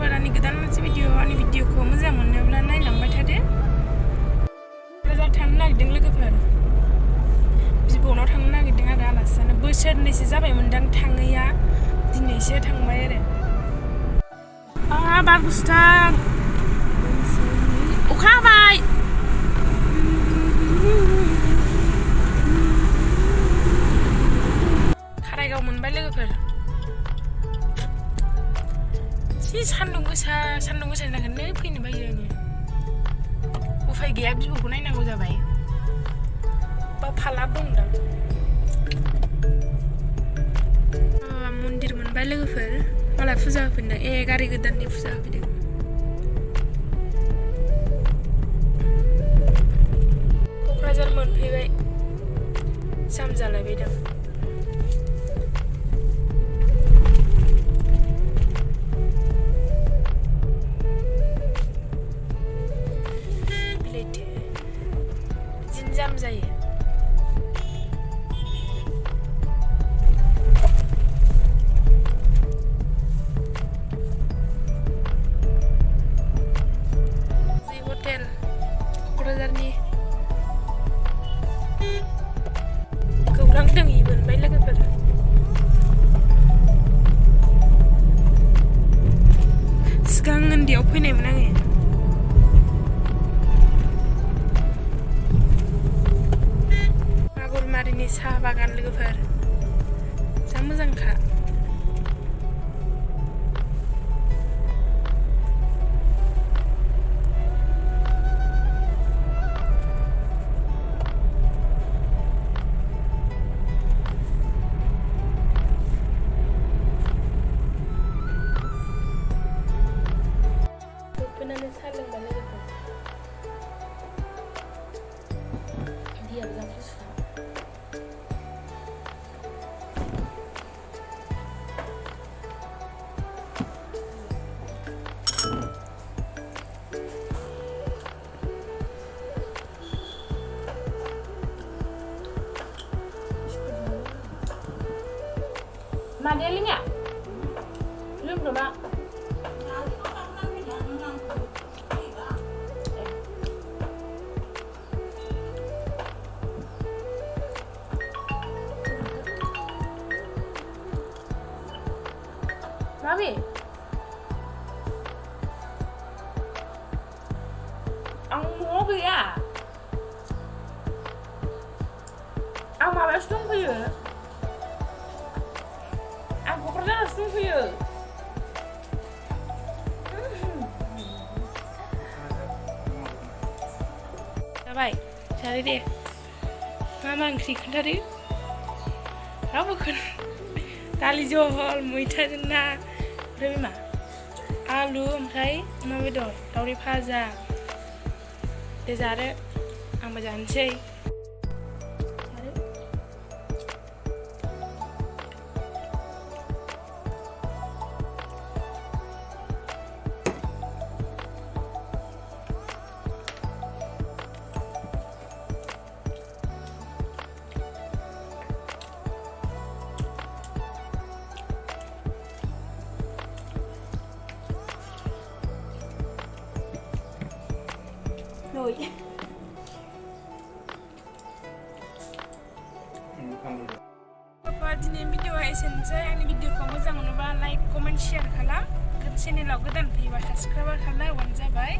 लोगोफोर आंनि गोदान मोनसे आंनि भिडिअखौ मोजां मोनोब्ला नायलांबाय थादो। क'क्राझार थांनो नागिरदों लोगोफोर, बिबौनाव थांनो नागिरदों आरो आलासि जानो। बोसोरनैसो जाबायमोनदां थाङैया, दिनैसो थांबाय आरो। बार गुसुथार, अखा हाबाय। खारायगाव मोनबाय लोगोफोर। जि सान्दुं गोसानि थाखायनो फैनो बायो आङो। उफाय गैया, बिबौखौ नायनांगौ जाबाय। बाव फाला दंदां। मन्दिर मोनबाय लोगोफोर, मालाय फुजा होफैदों। गारि गोदाननि फुजा होफैदों। क'क्राझार मोनफैबाय, जाम जालायबाय दां। बिदिनो जाम जायो। हटेल क'क्राझारनि गौरां दोङि मोनबाय लोगोफोर। सिगां उन्दैयाव फैनायमोन आङो। मागुरमारिनि साहा बागान लोगोफोर, जा मोजांखा। फैनानै साहा लोंबाय लोगोफोर। दैयाबो जा गुसु। Mana linya? Belum coba. Mami, ang mau ya? Ang malas dong ya? Aku kerja langsung ya. Baik, cari deh. Mama ngisi kentari. Apa kan? Kali jahol, muita jena. Berapa mah? Alu, ompray, अमा बेदर, दावदै भाजा। दे जादो, आंबो जानोसै। Rồi. Bapak दिनै भिडिअआ एसेनोसै। आंनि भिडिअखौ मोजां मोनोबा लाइक, कमेन्ट, शेयार खालाम। चेनेलाव गोदान फैयोबा साबस्क्राइब खालामना होबानो जाबाय।